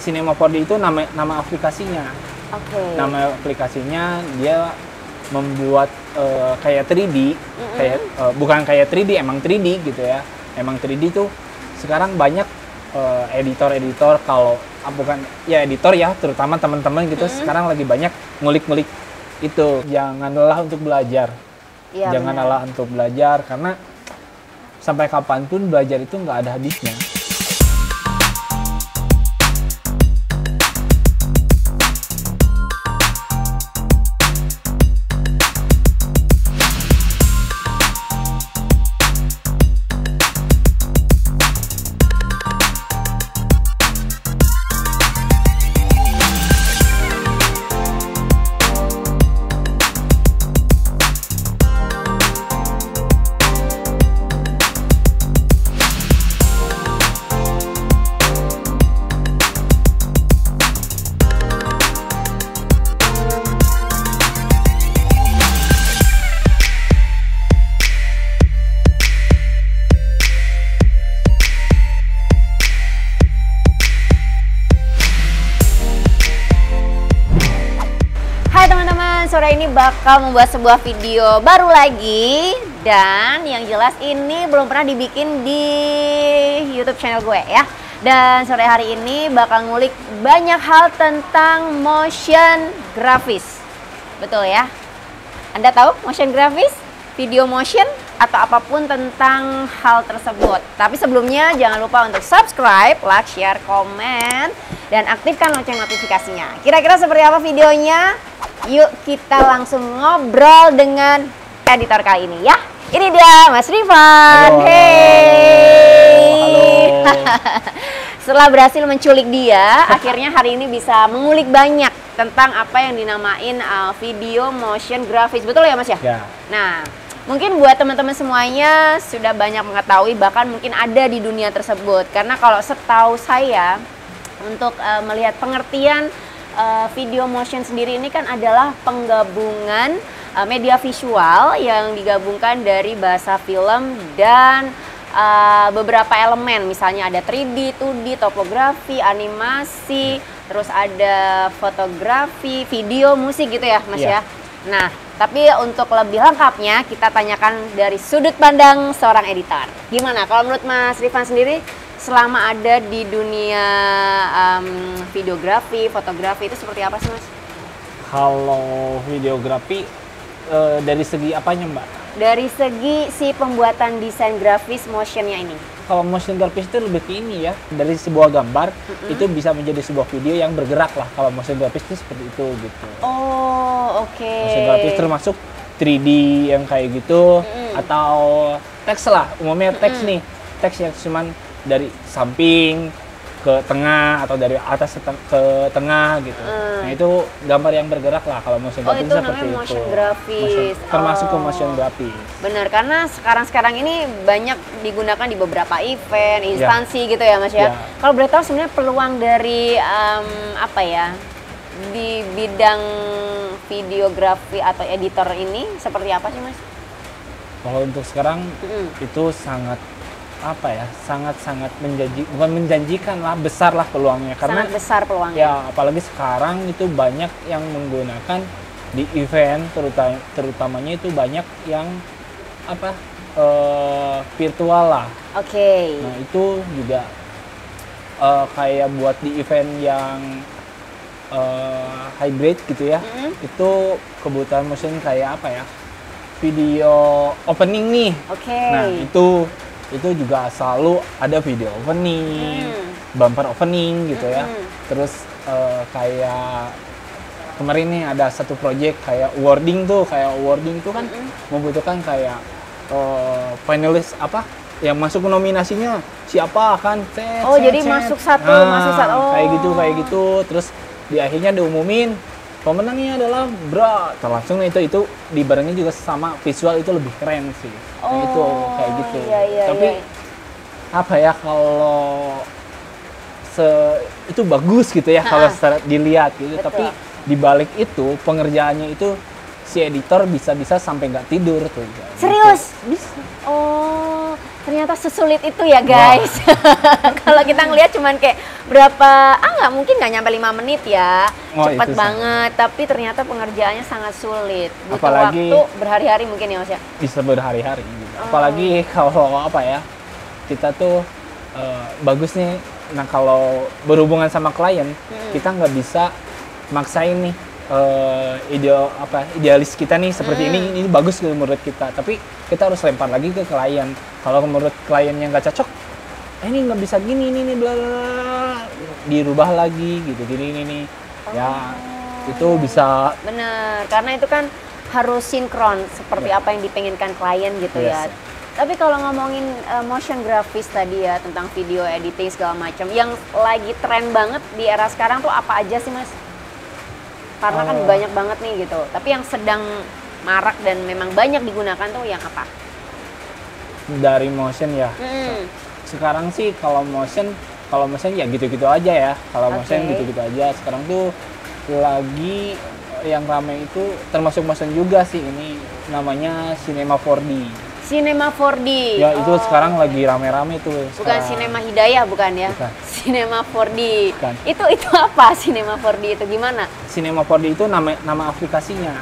Cinema 4D itu nama aplikasinya. Nama aplikasinya dia membuat kayak 3D, kayak bukan kayak 3D, emang 3D gitu ya. Emang 3D tuh sekarang banyak editor-editor, kalau bukan ya editor ya, terutama teman-teman gitu sekarang lagi banyak ngulik-ngulik itu. Jangan lelah untuk belajar. Ya, jangan lelah untuk belajar, karena sampai kapanpun belajar itu nggak ada habisnya. Sore ini bakal membuat sebuah video baru lagi, dan yang jelas ini belum pernah dibikin di YouTube channel gue ya. Dan sore hari ini bakal ngulik banyak hal tentang motion grafis. Betul ya? Anda tahu motion grafis? Video motion atau apapun tentang hal tersebut. Tapi sebelumnya jangan lupa untuk subscribe, like, share, komen, dan aktifkan lonceng notifikasinya. Kira-kira seperti apa videonya? Yuk kita langsung ngobrol dengan editor kali ini ya. Ini dia Mas Rifan. Halo, Hey. halo. Setelah berhasil menculik dia, akhirnya hari ini bisa mengulik banyak tentang apa yang dinamain video motion grafis. Betul ya Mas ya? Ya. Nah, mungkin buat teman-teman semuanya sudah banyak mengetahui, bahkan mungkin ada di dunia tersebut. Karena kalau setahu saya, untuk melihat pengertian video motion sendiri ini kan adalah penggabungan media visual yang digabungkan dari bahasa film dan beberapa elemen. Misalnya ada 3D, 2D, topografi, animasi, terus ada fotografi, video, musik gitu ya Mas ya. Nah, tapi untuk lebih lengkapnya kita tanyakan dari sudut pandang seorang editor. Gimana kalau menurut Mas Rifan sendiri, selama ada di dunia videografi, fotografi itu seperti apa sih Mas? Kalau videografi dari segi apanya Mbak? Dari segi si pembuatan desain grafis motionnya ini. Kalau motion grafis itu lebih ke ini ya, dari sebuah gambar itu bisa menjadi sebuah video yang bergerak lah. Kalau motion grafis itu seperti itu gitu. Oh, oke. Motion grafis termasuk 3D yang kayak gitu, atau teks lah, umumnya teks nih, teks yang cuman dari samping ke tengah atau dari atas ke tengah gitu. Nah itu gambar yang bergerak lah kalau motion grafis itu seperti namanya itu. motion grafis. Termasuk ke motion grafis. Benar, karena sekarang ini banyak digunakan di beberapa event, instansi gitu ya Mas ya. Kalau boleh tahu sebenarnya peluang dari apa ya, di bidang videografi atau editor ini seperti apa sih Mas? Kalau untuk sekarang itu sangat apa ya, sangat bukan menjanjikan lah, besar lah peluangnya, karena sangat besar peluangnya ya, apalagi sekarang itu banyak yang menggunakan di event, terutamanya itu banyak yang apa virtual lah. Nah itu juga kayak buat di event yang hybrid gitu ya, itu kebutuhan motion kayak apa ya, video opening nih. Nah itu juga selalu ada video opening, bumper opening gitu ya. Terus kayak kemarin nih ada satu project kayak awarding tuh kan membutuhkan kayak finalis apa yang masuk ke nominasinya siapa kan. Jadi masuk satu. Kayak gitu. Terus di akhirnya diumumin pemenangnya adalah langsung itu dibarengin juga sama visual, itu lebih keren sih. Nah, itu kayak gitu. Tapi apa ya, kalau itu bagus gitu ya kalau secara dilihat gitu. Betul. Tapi dibalik itu pengerjaannya itu si editor bisa sampai nggak tidur tuh. Serius? Bisa. Oh, ternyata sesulit itu ya guys. Kalau kita ngelihat cuman kayak berapa, nggak mungkin nggak nyampe 5 menit ya, cepet banget. Tapi ternyata pengerjaannya sangat sulit, butuh waktu berhari-hari mungkin ya Mas ya? Bisa berhari-hari gitu. Apalagi kalau apa ya, kita tuh bagus nih, nah kalau berhubungan sama klien, kita nggak bisa maksain nih idealis kita nih seperti ini bagus menurut kita, tapi kita harus lempar lagi ke klien. Kalau menurut kliennya nggak cocok, ini nggak bisa gini, ini bla bla, dirubah lagi gitu, gini nih. Ya itu bisa. Bener, karena itu kan harus sinkron seperti apa yang dipenginkan klien gitu ya. Tapi kalau ngomongin motion grafis tadi ya, tentang video editing segala macam, yang lagi tren banget di era sekarang tuh apa aja sih Mas? Karena kan banyak banget nih gitu. Tapi yang sedang marak dan memang banyak digunakan tuh yang apa? Dari motion ya. Sekarang sih kalau motion ya gitu-gitu aja ya. Kalau motion gitu-gitu aja. Sekarang tuh lagi yang ramai itu termasuk motion juga sih, ini namanya Cinema 4D. Cinema 4D. Ya itu sekarang lagi rame-rame tuh. Bukan Cinema Hidayah bukan ya? Bukan. Cinema 4D. Bukan. Itu apa Cinema 4D itu gimana? Cinema 4D itu nama aplikasinya.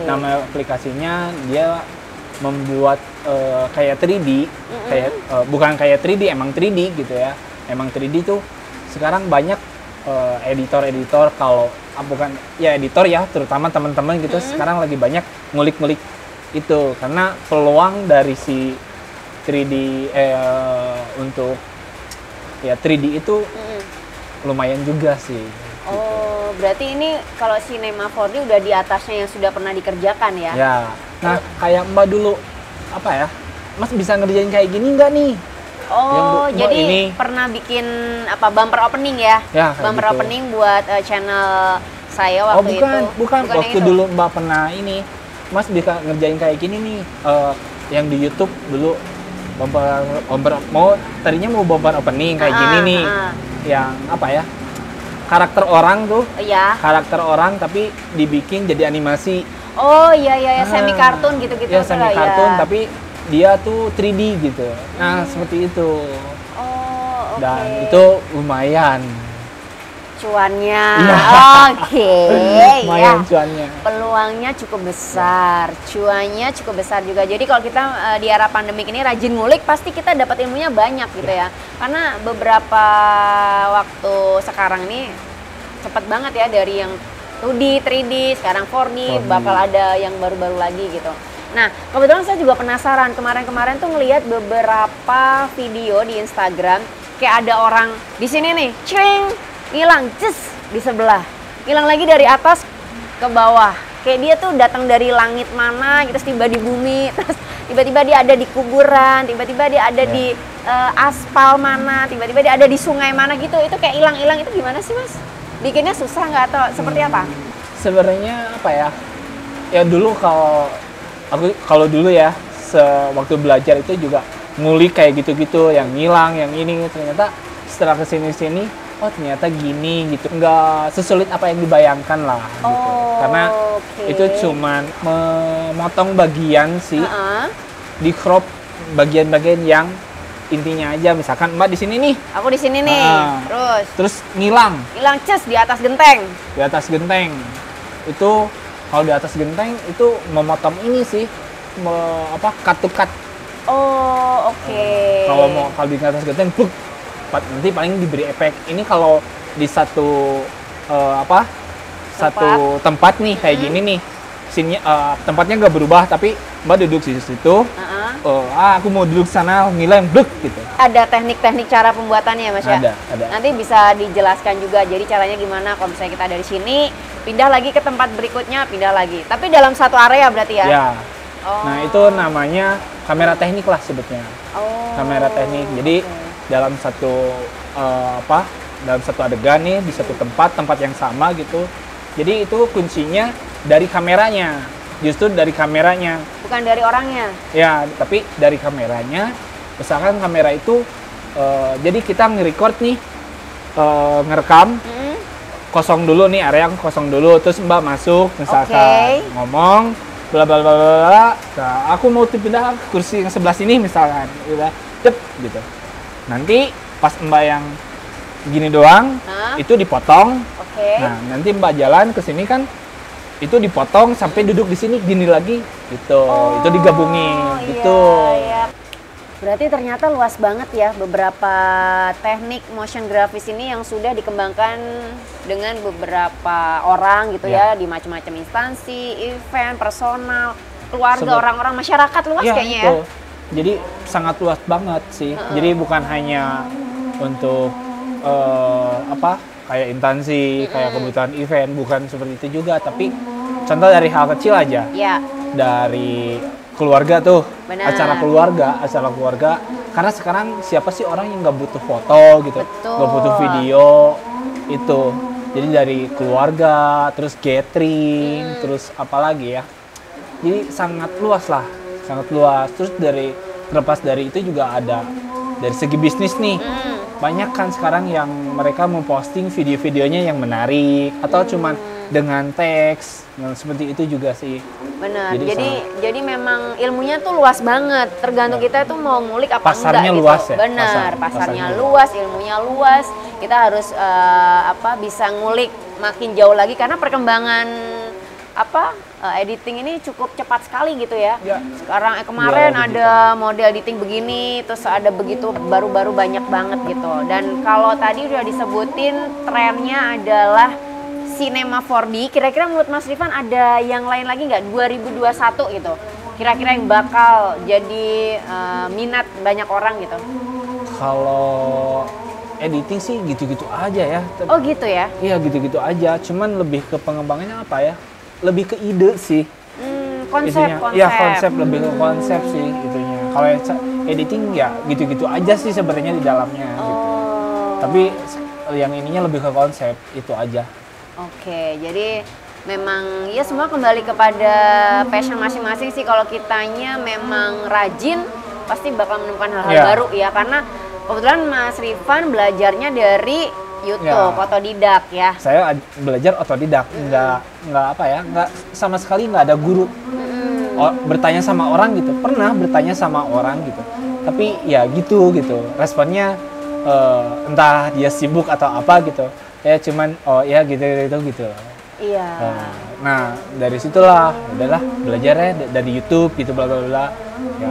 Nama aplikasinya dia membuat kayak 3D, kayak bukan kayak 3D, emang 3D gitu ya. Emang 3D tuh sekarang banyak editor-editor, kalau bukan ya editor ya, terutama teman-teman gitu sekarang lagi banyak ngulik-ngulik itu, karena peluang dari si 3D untuk ya 3D itu lumayan juga sih. Oh, berarti ini kalau Cinema 4D udah di atasnya yang sudah pernah dikerjakan ya? Ya. Nah, kayak Mbak dulu apa ya? Mas bisa ngerjain kayak gini nggak nih? Oh, jadi ini pernah bikin apa bumper opening ya? Ya, bumper gitu. Opening buat channel saya waktu itu. Bukan waktu itu. Dulu Mbak pernah ini. Mas bisa ngerjain kayak gini nih, yang di YouTube dulu bumper tadinya mau bumper opening kayak gini nih, yang apa ya, karakter orang tuh, karakter orang tapi dibikin jadi animasi. Oh iya semi kartun gitu-gitu. Ya semi kartun tapi dia tuh 3D gitu. Nah seperti itu. Oh, dan itu lumayan. Cuannya, lumayan cuannya. Peluangnya cukup besar, cuannya cukup besar juga. Jadi kalau kita di era pandemik ini rajin ngulik, pasti kita dapat ilmunya banyak gitu ya. Karena beberapa waktu sekarang ini cepet banget ya, dari yang 2D, 3D, sekarang 4D, bakal ada yang baru-baru lagi gitu. Nah, kebetulan saya juga penasaran, kemarin-kemarin tuh ngelihat beberapa video di Instagram, kayak ada orang di sini nih, cring, hilang, di sebelah, hilang lagi dari atas ke bawah, kayak dia tuh datang dari langit mana gitu, terus tiba di bumi, terus tiba-tiba dia ada di kuburan, tiba-tiba dia ada di aspal mana, tiba-tiba dia ada di sungai mana gitu. Itu kayak hilang-hilang, itu gimana sih Mas? Bikinnya susah nggak atau seperti apa? Sebenarnya apa ya? Ya dulu kalau dulu ya, waktu belajar itu juga ngulik kayak gitu-gitu, yang hilang, yang ini, ternyata setelah kesini-sini oh ternyata gini gitu, nggak sesulit apa yang dibayangkan lah gitu. Karena itu cuman memotong bagian sih, di crop bagian-bagian yang intinya aja. Misalkan Mbak di sini nih, aku di sini nih, terus hilang di atas genteng. Di atas genteng itu, kalau di atas genteng itu memotong ini sih, cut to cut. Oh Kalau di atas genteng, nanti paling diberi efek. Ini kalau di satu tempat nih kayak gini nih, tempatnya nggak berubah, tapi Mbak duduk di situ, aku mau duduk sana, ngilang, gitu. Ada teknik-teknik cara pembuatannya Mas ya? Ada. Nanti bisa dijelaskan juga, jadi caranya gimana kalau misalnya kita dari sini, pindah lagi ke tempat berikutnya, pindah lagi. Tapi dalam satu area berarti ya? Ya. Nah itu namanya kamera teknik lah sebetulnya. Kamera teknik, jadi dalam satu dalam satu adegan nih, di satu tempat yang sama gitu. Jadi itu kuncinya dari kameranya, justru dari kameranya. Bukan dari orangnya? Ya, tapi dari kameranya. Misalkan kamera itu, jadi kita nge-record nih, ngerekam, kosong dulu nih, area kosong dulu, terus Mbak masuk, misalkan ngomong, bla bla bla bla. Nah, aku mau pindah kursi yang sebelah sini misalkan, gitu. cep gitu. Nanti pas Mbak yang gini doang, itu dipotong. Nah, nanti Mbak jalan ke sini kan, itu dipotong sampai duduk di sini gini lagi, gitu. Itu digabungin, gitu. Iya. Berarti ternyata luas banget ya beberapa teknik motion grafis ini yang sudah dikembangkan dengan beberapa orang gitu ya di macam-macam instansi, event, personal, keluarga, orang-orang masyarakat luas kayaknya ya. Jadi sangat luas banget sih. Jadi bukan hanya untuk kayak instansi, kayak kebutuhan event, bukan seperti itu juga, tapi contoh dari hal kecil aja. Dari keluarga tuh, acara keluarga. Karena sekarang siapa sih orang yang nggak butuh foto gitu, nggak butuh video itu. Jadi dari keluarga, terus gathering, terus apalagi ya. Jadi sangat luas lah, sangat luas. Terus terlepas dari itu juga ada dari segi bisnis nih. Banyak kan sekarang yang mereka memposting video-videonya yang menarik atau cuman dengan teks yang seperti itu juga sih. Benar. Jadi memang ilmunya tuh luas banget. Tergantung kita tuh mau ngulik apa pasarnya enggak luas gitu. Ya? Benar, pasarnya luas, ilmunya luas. Kita harus bisa ngulik makin jauh lagi karena perkembangan editing ini cukup cepat sekali gitu ya. Sekarang kemarin ada model editing begini, terus ada begitu baru-baru banyak banget gitu. Dan kalau tadi udah disebutin trennya adalah Cinema 4D, kira-kira menurut Mas Rifan ada yang lain lagi nggak 2021 gitu? Kira-kira yang bakal jadi minat banyak orang gitu? Kalau editing sih gitu-gitu aja ya. Oh gitu ya? Iya gitu-gitu aja, cuman lebih ke pengembangannya apa ya? Lebih ke ide sih. Konsep. Iya konsep, lebih ke konsep sih itunya. Kalau editing ya gitu-gitu aja sih sebenarnya di dalamnya gitu. Tapi yang ininya lebih ke konsep itu aja. Oke, jadi memang ya semua kembali kepada passion masing-masing sih. Kalau kitanya memang rajin, pasti bakal menemukan hal-hal baru ya. Karena kebetulan Mas Rifan belajarnya dari YouTube, otodidak ya. Saya belajar otodidak, nggak sama sekali nggak ada guru. Bertanya sama orang gitu, pernah bertanya sama orang gitu. Tapi ya gitu. Responnya entah dia sibuk atau apa gitu. Ya cuman gitu. Iya. Nah dari situlah udahlah belajarnya dari YouTube gitu bla bla bla. Ya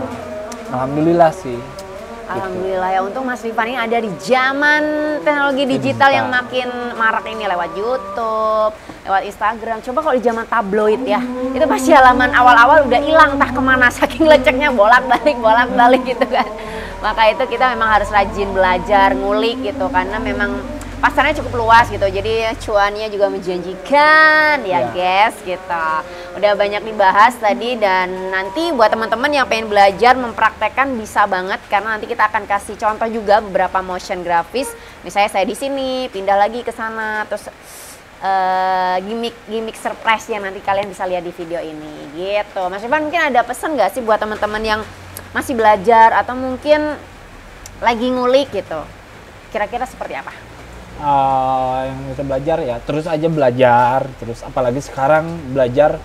alhamdulillah sih. Alhamdulillah ya, untung Mas Rifan ini ada di zaman teknologi digital yang makin marak ini lewat YouTube, lewat Instagram. Coba kalau di zaman tabloid ya, itu pasti halaman awal-awal udah hilang entah kemana, saking leceknya bolak-balik gitu kan. Maka itu kita memang harus rajin belajar, ngulik gitu, karena memang pasarnya cukup luas gitu, jadi cuannya juga menjanjikan ya guys gitu. Udah banyak dibahas tadi, dan nanti buat teman-teman yang pengen belajar mempraktekkan bisa banget, karena nanti kita akan kasih contoh juga beberapa motion grafis. Misalnya saya di sini pindah lagi ke sana, terus gimmick surprise yang nanti kalian bisa lihat di video ini gitu. Mas Rifan mungkin ada pesan nggak sih buat teman-teman yang masih belajar atau mungkin lagi ngulik gitu, kira-kira seperti apa? Yang kita belajar ya terus aja belajar, terus apalagi sekarang belajar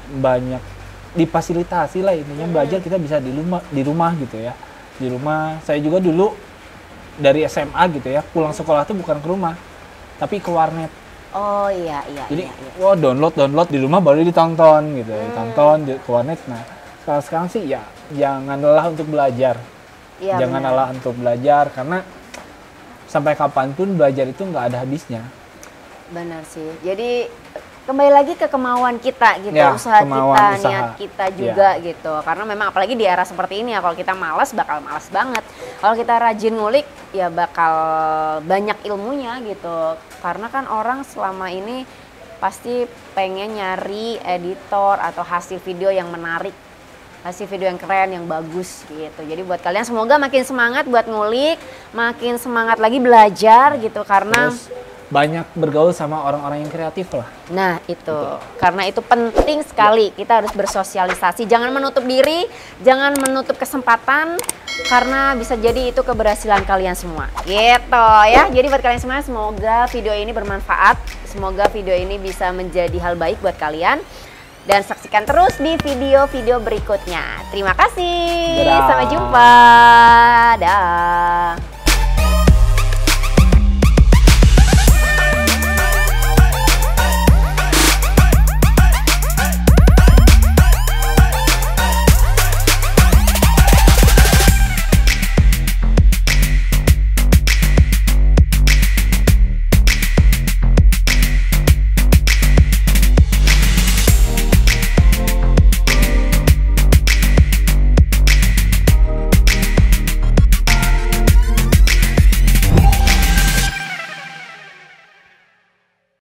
banyak difasilitasi lah intinya. Belajar kita bisa di rumah gitu ya, di rumah. Saya juga dulu dari SMA gitu ya, pulang sekolah tuh bukan ke rumah tapi ke warnet. Oh iya. Jadi wah download di rumah baru ditonton gitu, ditonton ke warnet. Nah sekarang sih ya jangan lelah untuk belajar, jangan lelah untuk belajar, karena sampai kapanpun belajar itu nggak ada habisnya. Benar sih. Jadi kembali lagi ke kemauan kita gitu, usaha kita, niat kita juga gitu. Karena memang apalagi di era seperti ini ya, kalau kita malas bakal malas banget. Kalau kita rajin ngulik ya bakal banyak ilmunya gitu. Karena kan orang selama ini pasti pengen nyari editor atau hasil video yang menarik, hasil video yang keren, yang bagus gitu. Jadi buat kalian semoga makin semangat buat ngulik, makin semangat lagi belajar gitu, karena terus banyak bergaul sama orang-orang yang kreatif lah. Nah itu, karena itu penting sekali, kita harus bersosialisasi, jangan menutup diri, jangan menutup kesempatan, karena bisa jadi itu keberhasilan kalian semua gitu ya. Jadi buat kalian semua, semoga video ini bermanfaat, semoga video ini bisa menjadi hal baik buat kalian. Dan saksikan terus di video-video berikutnya. Terima kasih. Dadah. Sampai jumpa. Dah.